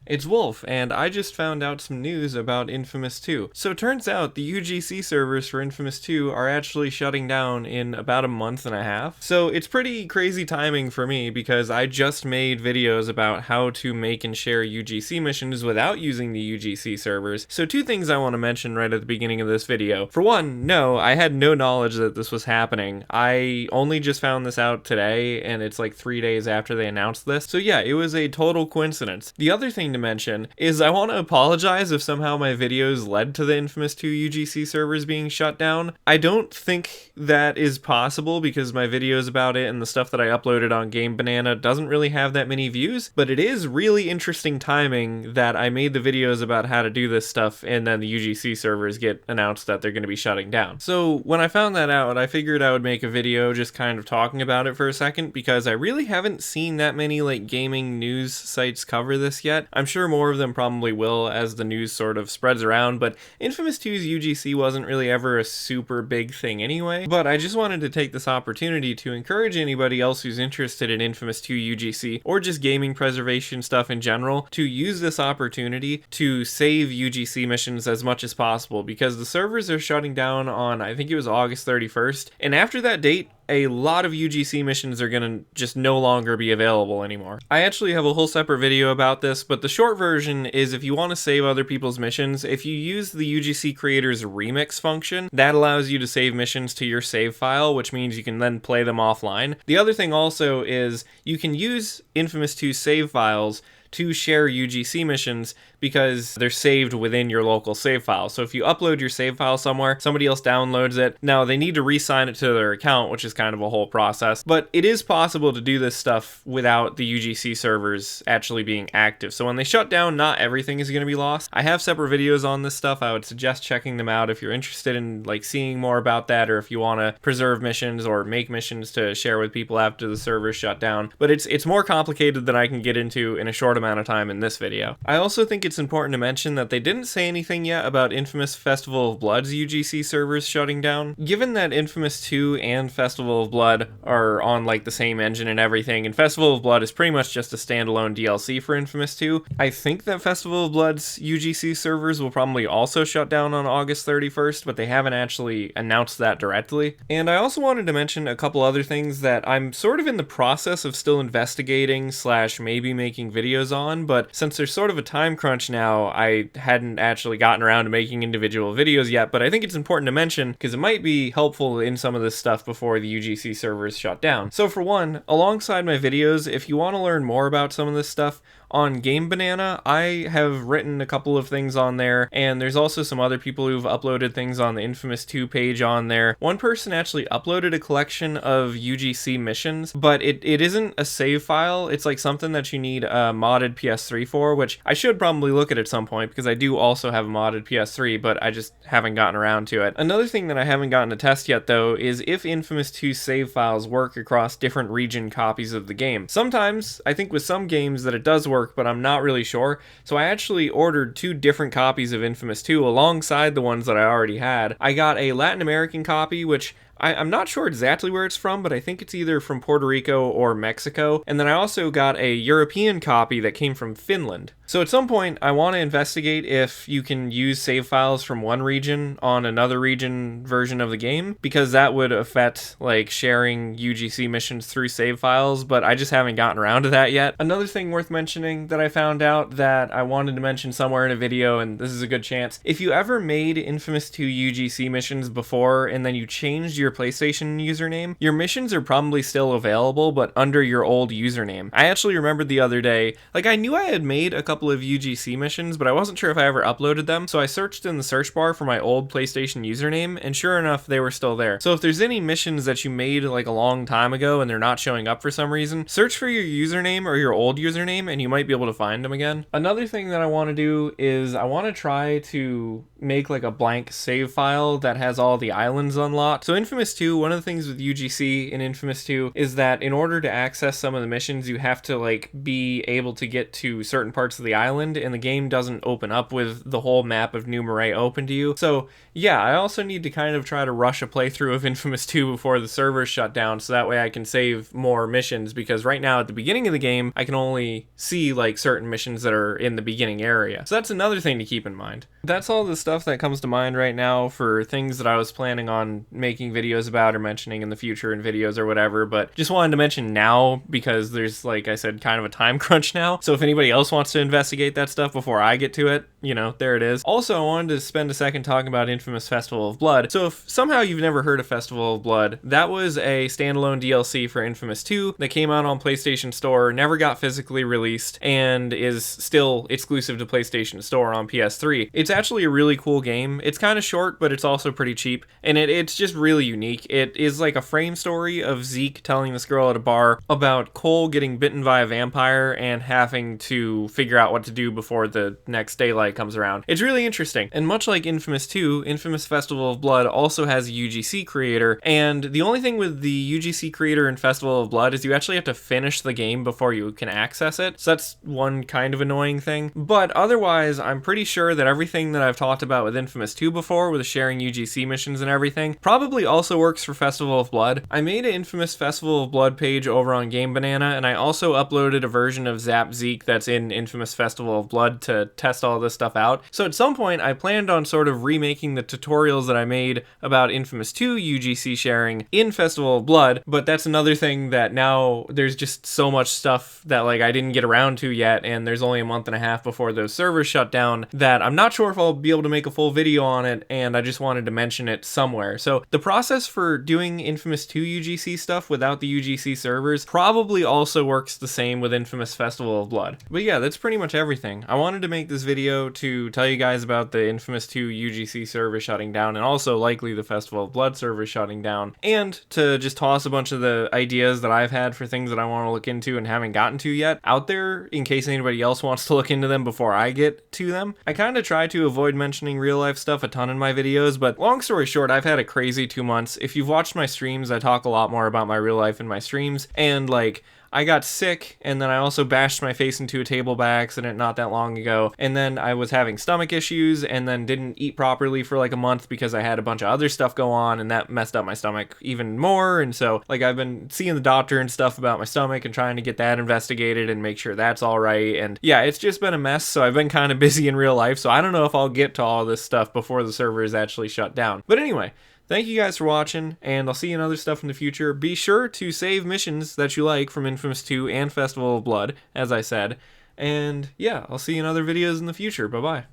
It's Wulf, and I just found out some news about inFamous 2. So it turns out the UGC servers for inFamous 2 are actually shutting down in about a month and a half. So it's pretty crazy timing for me because I just made videos about how to make and share UGC missions without using the UGC servers. So two things I want to mention right at the beginning of this video. For one, no, I had no knowledge that this was happening. I only just found this out today, and it's like 3 days after they announced this. So yeah, it was a total coincidence. The other thing to mention is I want to apologize if somehow my videos led to the inFamous 2 UGC servers being shut down. I don't think that is possible because my videos about it and the stuff that I uploaded on Game Banana doesn't really have that many views, but it is really interesting timing that I made the videos about how to do this stuff and then the UGC servers get announced that they're going to be shutting down. So when I found that out, I figured I would make a video just kind of talking about it for a second because I really haven't seen that many like gaming news sites cover this yet. I'm sure more of them probably will as the news sort of spreads around, but inFamous 2's UGC wasn't really ever a super big thing anyway. But I just wanted to take this opportunity to encourage anybody else who's interested in inFamous 2 UGC or just gaming preservation stuff in general to use this opportunity to save UGC missions as much as possible because the servers are shutting down on, I think it was August 31st, and after that date, a lot of UGC missions are gonna just no longer be available anymore. I actually have a whole separate video about this, but the short version is if you want to save other people's missions, if you use the UGC Creator's Remix function, that allows you to save missions to your save file, which means you can then play them offline. The other thing also is you can use inFamous 2 save files to share UGC missions because they're saved within your local save file. So if you upload your save file somewhere, somebody else downloads it. Now they need to re-sign it to their account, which is kind of a whole process, but it is possible to do this stuff without the UGC servers actually being active. So when they shut down, not everything is going to be lost. I have separate videos on this stuff. I would suggest checking them out if you're interested in like seeing more about that, or if you want to preserve missions or make missions to share with people after the servers shut down. But it's more complicated than I can get into in a short amount of time in this video. I also think it's important to mention that they didn't say anything yet about inFamous Festival of Blood's UGC servers shutting down. Given that inFamous 2 and Festival of Blood are on like the same engine and everything, and Festival of Blood is pretty much just a standalone DLC for inFamous 2, I think that Festival of Blood's UGC servers will probably also shut down on August 31st, but they haven't actually announced that directly. And I also wanted to mention a couple other things that I'm sort of in the process of still investigating / maybe making videos on, but since there's sort of a time crunch now, I hadn't actually gotten around to making individual videos yet, but I think it's important to mention because it might be helpful in some of this stuff before the UGC servers shut down. So for one, alongside my videos, if you want to learn more about some of this stuff, on Game Banana, I have written a couple of things on there, and there's also some other people who've uploaded things on the inFamous 2 page on there. One person actually uploaded a collection of UGC missions, but it isn't a save file. It's like something that you need a modded PS3 for, which I should probably look at some point because I do also have a modded PS3, but I just haven't gotten around to it. Another thing that I haven't gotten to test yet, though, is if inFamous 2 save files work across different region copies of the game. Sometimes, I think with some games that it does work, but I'm not really sure. So I actually ordered 2 different copies of inFamous 2 alongside the ones that I already had. I got a Latin American copy, which I'm not sure exactly where it's from, but I think it's either from Puerto Rico or Mexico. And then I also got a European copy that came from Finland. So at some point, I want to investigate if you can use save files from one region on another region version of the game, because that would affect like sharing UGC missions through save files, but I just haven't gotten around to that yet. Another thing worth mentioning that I found out that I wanted to mention somewhere in a video, and this is a good chance, if you ever made inFamous 2 UGC missions before and then you changed your PlayStation username, your missions are probably still available, but under your old username. I actually remembered the other day, like I knew I had made a couple of UGC missions, but I wasn't sure if I ever uploaded them, so I searched in the search bar for my old PlayStation username, and sure enough, they were still there. So if there's any missions that you made like a long time ago and they're not showing up for some reason, search for your username or your old username and you might be able to find them again. Another thing that I want to do is I want to try to make like a blank save file that has all the islands unlocked. So Infamous 2, one of the things with UGC in Infamous 2 is that in order to access some of the missions, you have to like be able to get to certain parts of the island, and the game doesn't open up with the whole map of New Marais open to you. So yeah, I also need to kind of try to rush a playthrough of Infamous 2 before the servers shut down, so that way I can save more missions, because right now at the beginning of the game, I can only see like certain missions that are in the beginning area. So that's another thing to keep in mind. That's all the stuff that comes to mind right now for things that I was planning on making videos about or mentioning in the future in videos or whatever, but just wanted to mention now because there's, like I said, kind of a time crunch now. So if anybody else wants to investigate that stuff before I get to it, you know, there it is. Also, I wanted to spend a second talking about Infamous Festival of Blood. So if somehow you've never heard of Festival of Blood, that was a standalone DLC for Infamous 2 that came out on PlayStation Store, never got physically released, and is still exclusive to PlayStation Store on PS3. It's actually a really cool game. It's kind of short, but it's also pretty cheap, and it's just really unique. It is like a frame story of Zeke telling this girl at a bar about Cole getting bitten by a vampire and having to figure out what to do before the next daylight comes around. It's really interesting, and much like Infamous 2, Infamous Festival of Blood also has a UGC creator, and the only thing with the UGC creator in Festival of Blood is you actually have to finish the game before you can access it, so that's one kind of annoying thing. But otherwise, I'm pretty sure that everything that I've talked about with Infamous 2 before, with sharing UGC missions and everything, probably also works for Festival of Blood. I made an Infamous Festival of Blood page over on Game Banana, and I also uploaded a version of Zap Zeke that's in Infamous Festival of Blood to test all this stuff out. So at some point, I planned on sort of remaking the tutorials that I made about Infamous 2 UGC sharing in Festival of Blood, but that's another thing that now there's just so much stuff that like I didn't get around to yet, and there's only a month and a half before those servers shut down that I'm not sure if I'll be able to make a full video on it, and I just wanted to mention it somewhere. So the process for doing Infamous 2 UGC stuff without the UGC servers probably also works the same with Infamous Festival of Blood. But yeah, that's pretty much everything. I wanted to make this video to tell you guys about the Infamous 2 UGC server shutting down, and also likely the Festival of Blood server shutting down, and to just toss a bunch of the ideas that I've had for things that I want to look into and haven't gotten to yet out there in case anybody else wants to look into them before I get to them. I kind of try to avoid mentioning real life stuff a ton in my videos, but long story short, I've had a crazy 2 months. If you've watched my streams, I talk a lot more about my real life in my streams, and like, I got sick, and then I also bashed my face into a table by accident not that long ago, and then I was having stomach issues, and then didn't eat properly for like a month because I had a bunch of other stuff go on, and that messed up my stomach even more. And so like I've been seeing the doctor and stuff about my stomach and trying to get that investigated and make sure that's all right, and yeah, it's just been a mess. So I've been kind of busy in real life, so I don't know if I'll get to all this stuff before the server is actually shut down. But anyway, thank you guys for watching, and I'll see you in other stuff in the future. Be sure to save missions that you like from Infamous 2 and Festival of Blood, as I said. And yeah, I'll see you in other videos in the future. Bye-bye.